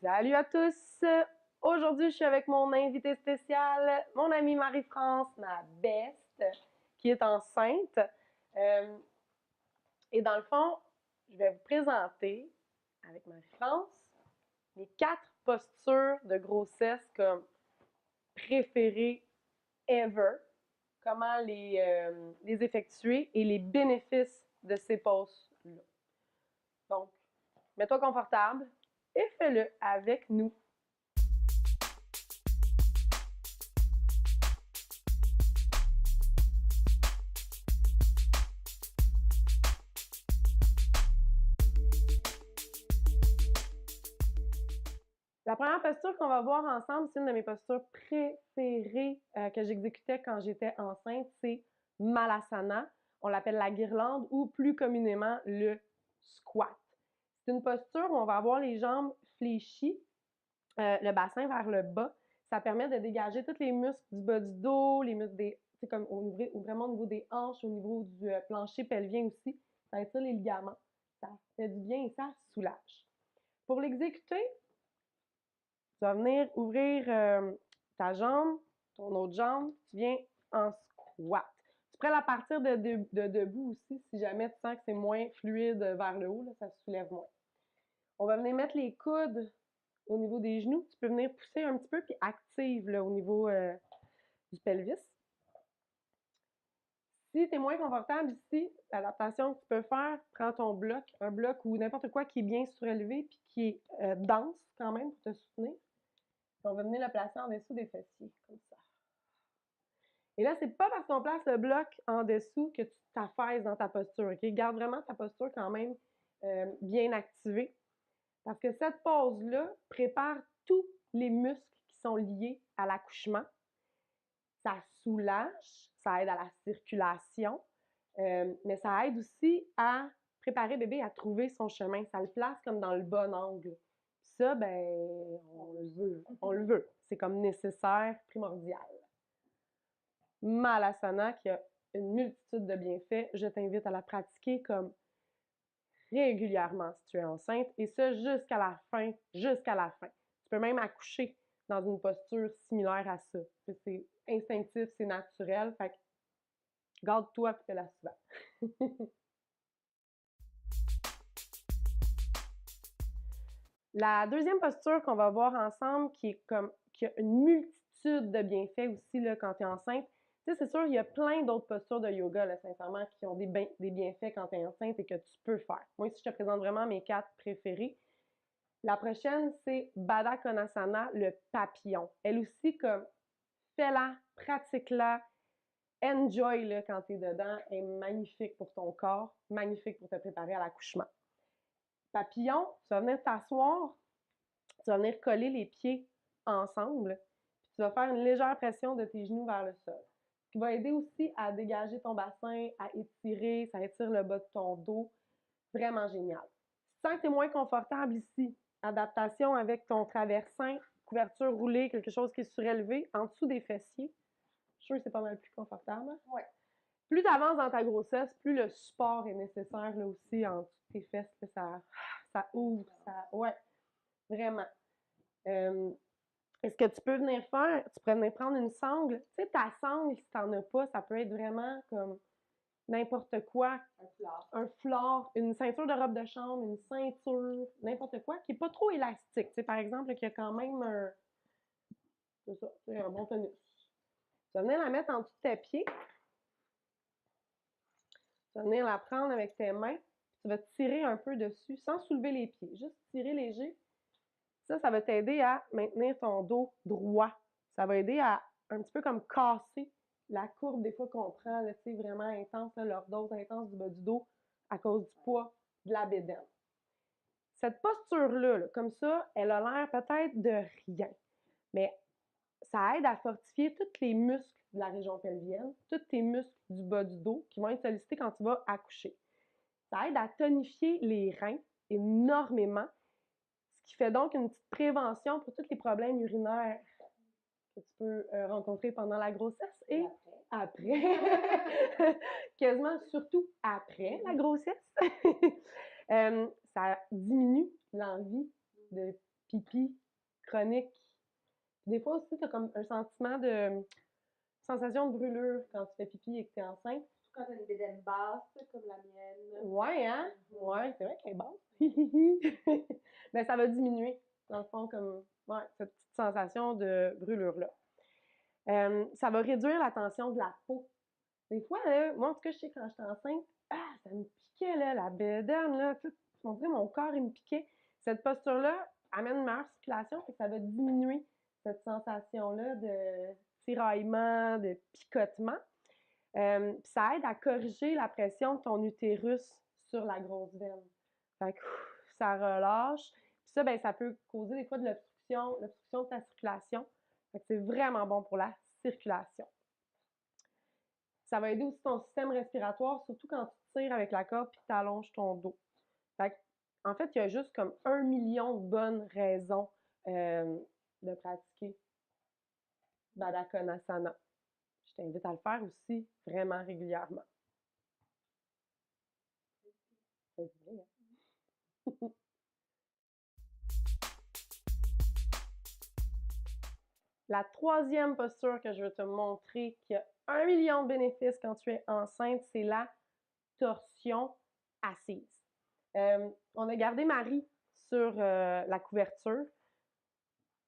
Salut à tous! Aujourd'hui, je suis avec mon invité spécial, mon amie Marie-France, ma best, qui est enceinte. Et dans le fond, je vais vous présenter, avec Marie-France, les 4 postures de grossesse comme préférées ever, comment les effectuer et les bénéfices de ces poses-là. Donc, mets-toi confortable et fais-le avec nous. La première posture qu'on va voir ensemble, c'est une de mes postures préférées que j'exécutais quand j'étais enceinte, c'est Malasana. On l'appelle la guirlande ou plus communément le squat. C'est une posture où on va avoir les jambes fléchies, le bassin vers le bas. Ça permet de dégager tous les muscles du bas du dos, les muscles des, c'est comme vraiment au niveau des hanches, au niveau du plancher pelvien aussi. Ça étire les ligaments, ça fait du bien et ça soulage. Pour l'exécuter, tu vas venir ouvrir ta jambe, ton autre jambe, tu viens en squat. Tu pourrais la partir de debout aussi, si jamais tu sens que c'est moins fluide vers le haut, là, ça se soulève moins. On va venir mettre les coudes au niveau des genoux. Tu peux venir pousser un petit peu, puis active là, au niveau du pelvis. Si tu es moins confortable ici, l'adaptation que tu peux faire, prends ton bloc, un bloc ou n'importe quoi qui est bien surélevé, puis qui est dense quand même pour te soutenir. On va venir le placer en dessous des fessiers, comme ça. Et là, c'est pas parce qu'on place le bloc en dessous que tu t'affaisses dans ta posture, OK? Garde vraiment ta posture quand même bien activée. Parce que cette pose-là prépare tous les muscles qui sont liés à l'accouchement. Ça soulage, ça aide à la circulation, mais ça aide aussi à préparer bébé à trouver son chemin. Ça le place comme dans le bon angle. Ça, ben, on le veut. On le veut. C'est comme nécessaire, primordial. Malasana, qui a une multitude de bienfaits, je t'invite à la pratiquer comme régulièrement si tu es enceinte, et ça jusqu'à la fin, jusqu'à la fin. Tu peux même accoucher dans une posture similaire à ça. C'est instinctif, c'est naturel, fait que garde-toi et fais-la souvent. La deuxième posture qu'on va voir ensemble, qui a une multitude de bienfaits aussi là, quand tu es enceinte. Tu sais, c'est sûr, il y a plein d'autres postures de yoga, là, sincèrement, qui ont des bienfaits quand tu es enceinte et que tu peux faire. Moi, ici, je te présente vraiment mes 4 préférées. La prochaine, c'est Baddha Konasana, le papillon. Elle aussi, comme, fais-la, pratique-la, enjoy là, quand tu es dedans. Elle est magnifique pour ton corps, magnifique pour te préparer à l'accouchement. Papillon, tu vas venir t'asseoir, tu vas venir coller les pieds ensemble, puis tu vas faire une légère pression de tes genoux vers le sol. Ce qui va aider aussi à dégager ton bassin, à étirer, ça étire le bas de ton dos. Vraiment génial. Si tu sens que tu es moins confortable ici, adaptation avec ton traversin, couverture roulée, quelque chose qui est surélevé, en dessous des fessiers. Je suis sûre que c'est pas mal plus confortable. Ouais. Plus tu avances dans ta grossesse, plus le support est nécessaire là aussi en dessous de tes fesses. Là, ça ouvre, ça. Ouais, vraiment. Est-ce que tu peux venir faire? Tu pourrais venir prendre une sangle. Tu sais, ta sangle, si tu n'en as pas, ça peut être vraiment comme n'importe quoi. Un foulard, une ceinture de robe de chambre, une ceinture, n'importe quoi, qui n'est pas trop élastique. Tu sais, par exemple, qui a quand même un bon tonus. Tu vas venir la mettre en dessous de tes pieds. Tu vas venir la prendre avec tes mains. Tu vas tirer un peu dessus sans soulever les pieds. Juste tirer léger. Ça va t'aider à maintenir ton dos droit. Ça va aider à un petit peu comme casser la courbe des fois qu'on prend, là, vraiment intense, là, lordose intense du bas du dos à cause du poids de la bédaine. Cette posture-là, là, comme ça, elle a l'air peut-être de rien, mais ça aide à fortifier tous les muscles de la région pelvienne, tous tes muscles du bas du dos qui vont être sollicités quand tu vas accoucher. Ça aide à tonifier les reins énormément, ce qui fait donc une petite prévention pour tous les problèmes urinaires que tu peux rencontrer pendant la grossesse et après. Quasiment surtout après la grossesse. Ça diminue l'envie de pipi chronique. Des fois aussi, tu as comme un sentiment de sensation de brûlure quand tu fais pipi et que tu es enceinte. Quand t'as une bédaine basse, comme la mienne. Ouais, hein? Ouais, c'est vrai qu'elle est basse. Mais ça va diminuer, dans le fond, comme cette petite sensation de brûlure-là. Ça va réduire la tension de la peau. Des fois, là, moi, en tout cas, je sais quand j'étais enceinte, ça me piquait, là, la bédaine, là. On dirait mon corps, il me piquait. Cette posture-là amène une meilleure circulation, fait que ça va diminuer cette sensation-là de tiraillement, de picotement. Ça aide à corriger la pression de ton utérus sur la grosse veine. Fait que ça relâche. Puis ça, ben, ça peut causer des fois de l'obstruction de ta circulation. Fait que c'est vraiment bon pour la circulation. Ça va aider aussi ton système respiratoire, surtout quand tu tires avec la corde et que tu allonges ton dos. Fait que, en fait, il y a juste comme 1 million de bonnes raisons de pratiquer Baddha Konasana. Je t'invite à le faire aussi vraiment régulièrement. C'est bien, hein? La troisième posture que je veux te montrer qui a 1 million de bénéfices quand tu es enceinte, c'est la torsion assise. On a gardé Marie sur la couverture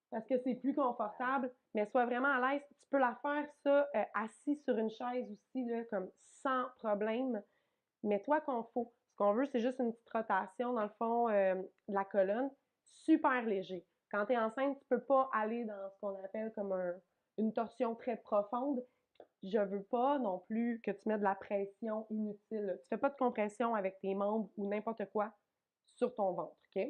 parce que c'est plus confortable, mais sois vraiment à l'aise. Tu peux la faire ça assis sur une chaise aussi, là, comme sans problème. Mets-toi confort. Ce qu'on veut, c'est juste une petite rotation dans le fond de la colonne, super léger. Quand tu es enceinte, tu ne peux pas aller dans ce qu'on appelle comme une torsion très profonde. Je ne veux pas non plus que tu mettes de la pression inutile. Tu ne fais pas de compression avec tes membres ou n'importe quoi sur ton ventre, OK?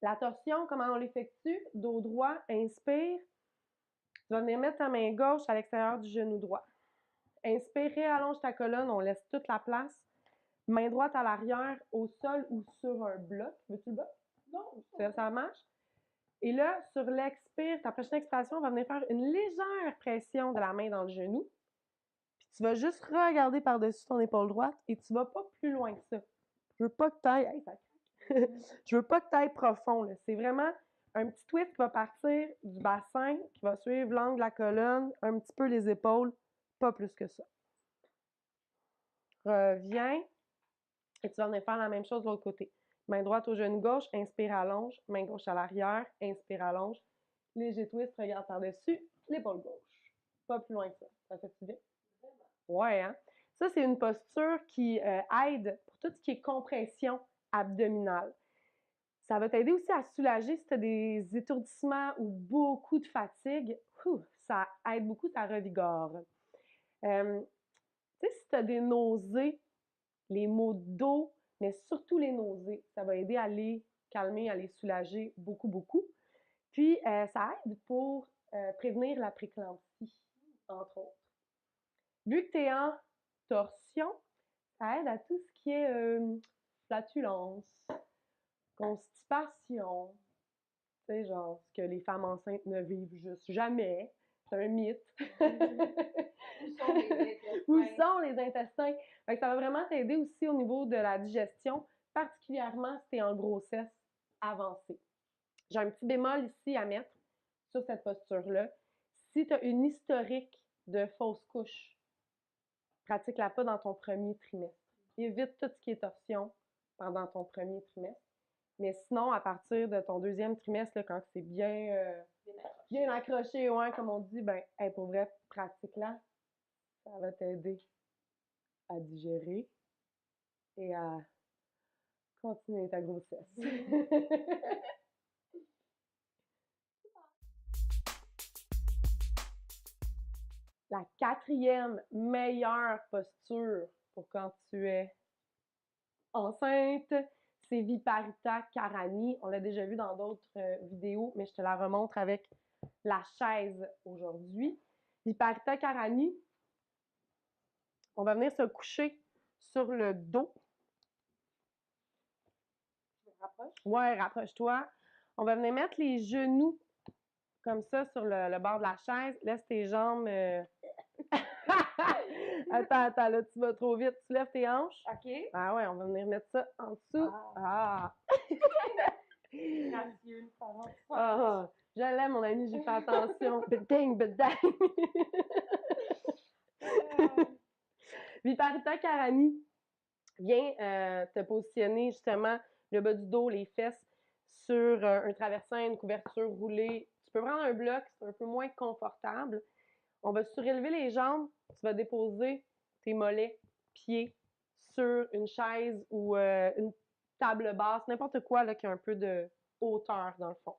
La torsion, comment on l'effectue? Dos droit, inspire. Tu vas venir mettre ta main gauche à l'extérieur du genou droit. Inspire, réallonge ta colonne, on laisse toute la place. Main droite à l'arrière, au sol ou sur un bloc. Veux-tu le bloc? Non. Ça marche? Et là, sur l'expire, ta prochaine expiration, on va venir faire une légère pression de la main dans le genou. Puis tu vas juste regarder par-dessus ton épaule droite et tu vas pas plus loin que ça. Je veux pas que tu ailles... Hey, ça craque. Je veux pas que tu ailles profond. C'est vraiment un petit twist qui va partir du bassin, qui va suivre l'angle de la colonne, un petit peu les épaules, pas plus que ça. Reviens. Et tu vas venir faire la même chose de l'autre côté. Main droite au genou gauche, inspire, allonge. Main gauche à l'arrière, inspire, allonge. Léger twist, regarde par-dessus, l'épaule gauche. Pas plus loin que ça. Ça fait-tu bien? Ouais, hein? Ça, c'est une posture qui aide pour tout ce qui est compression abdominale. Ça va t'aider aussi à soulager si tu as des étourdissements ou beaucoup de fatigue. Ça aide beaucoup, ça revigore. Tu sais, si tu as des nausées, les maux de dos, mais surtout les nausées. Ça va aider à les calmer, à les soulager beaucoup, beaucoup. Puis, ça aide pour prévenir la préclampsie, entre autres. Vu que tu es en torsion, ça aide à tout ce qui est flatulence, constipation, tu sais, genre ce que les femmes enceintes ne vivent juste jamais. C'est un mythe. Où sont les intestins? Fait que ça va vraiment t'aider aussi au niveau de la digestion, particulièrement si tu es en grossesse avancée. J'ai un petit bémol ici à mettre sur cette posture-là. Si tu as une historique de fausse couche, pratique-la pas dans ton premier trimestre. Évite tout ce qui est torsion pendant ton premier trimestre. Mais sinon, à partir de ton deuxième trimestre, là, quand c'est bien accroché, ouais, comme on dit, ben, hey, pour vrai, pratique-la. Ça va t'aider à digérer et à continuer ta grossesse. La quatrième meilleure posture pour quand tu es enceinte, c'est Viparita Karani. On l'a déjà vu dans d'autres vidéos, mais je te la remontre avec la chaise aujourd'hui. Viparita Karani, on va venir se coucher sur le dos. Ouais, rapproche-toi. On va venir mettre les genoux comme ça sur le bord de la chaise. Laisse tes jambes... Attends, là, tu vas trop vite. Tu lèves tes hanches. OK. Ah ouais, on va venir mettre ça en dessous. Ah! gracieux, une parole. Ah, je l'aime, mon ami, j'ai fait attention. Beding, bedang! Viparita Karani, viens te positionner justement le bas du dos, les fesses sur un traversin, une couverture roulée. Tu peux prendre un bloc, c'est un peu moins confortable. On va surélever les jambes, tu vas déposer tes mollets, pieds sur une chaise ou une table basse, n'importe quoi là, qui a un peu de hauteur dans le fond.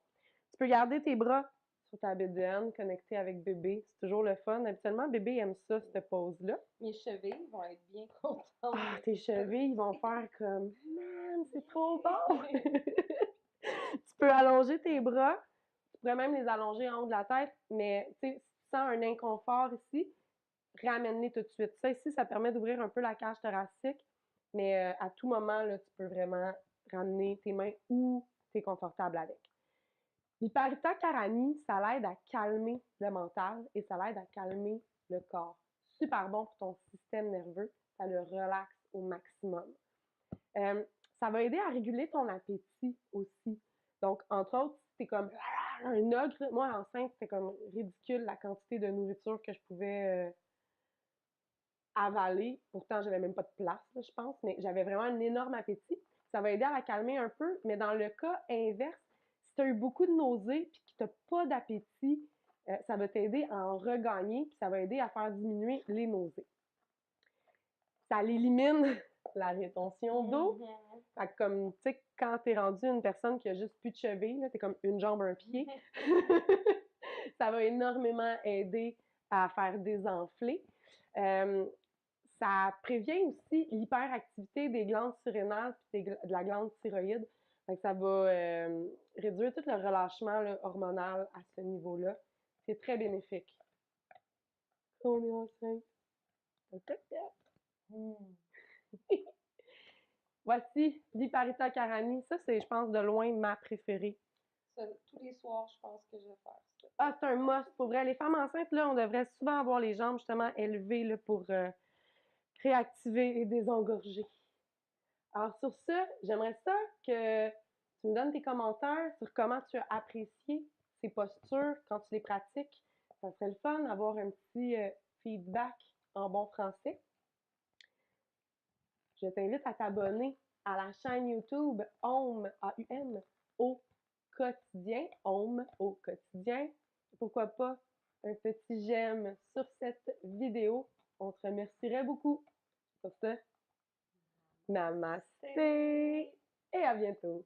Tu peux garder tes bras sur ta bédaine, connecté avec bébé. C'est toujours le fun. Habituellement, bébé aime ça, cette pose-là. Mes chevilles vont être bien contentes. Ah, tes chevilles vont faire comme « Man, c'est trop bon! » Tu peux allonger tes bras. Tu pourrais même les allonger en haut de la tête, mais tu sais, si tu sens un inconfort ici, ramène-les tout de suite. Ça ici, ça permet d'ouvrir un peu la cage thoracique, mais à tout moment, là, tu peux vraiment ramener tes mains où tu es confortable avec. Viparita Karani, ça l'aide à calmer le mental et ça l'aide à calmer le corps. Super bon pour ton système nerveux, ça le relaxe au maximum. Ça va aider à réguler ton appétit aussi. Donc, entre autres, si t'es comme un ogre, moi enceinte, c'était comme ridicule la quantité de nourriture que je pouvais avaler. Pourtant, j'avais même pas de place, là, je pense, mais j'avais vraiment un énorme appétit. Ça va aider à la calmer un peu, mais dans le cas inverse, si tu as eu beaucoup de nausées et que tu n'as pas d'appétit, ça va t'aider à en regagner, puis ça va aider à faire diminuer les nausées. Ça l'élimine la rétention d'eau. Fait que comme, tu sais, quand t'es rendu une personne qui a juste plus de cheville, t'es comme une jambe, un pied, ça va énormément aider à faire désenfler. Ça prévient aussi l'hyperactivité des glandes surrénales et de la glande thyroïde. Fait que ça va réduire tout le relâchement là, hormonal à ce niveau-là. C'est très bénéfique. On est enceinte. Voici Viparita Karani. Ça, c'est, je pense, de loin ma préférée. Ça, tous les soirs, je pense que je vais faire ça. Ah, c'est un must. Pour vrai, les femmes enceintes, là, on devrait souvent avoir les jambes justement élevées là, pour réactiver et désengorger. Alors, sur ça, j'aimerais ça que tu me donnes tes commentaires sur comment tu as apprécié ces postures quand tu les pratiques. Ça serait le fun d'avoir un petit feedback en bon français. Je t'invite à t'abonner à la chaîne YouTube Home, A-U-M, au quotidien. Home, au quotidien. Pourquoi pas un petit j'aime sur cette vidéo. On te remercierait beaucoup. Sur ce, namasté et à bientôt.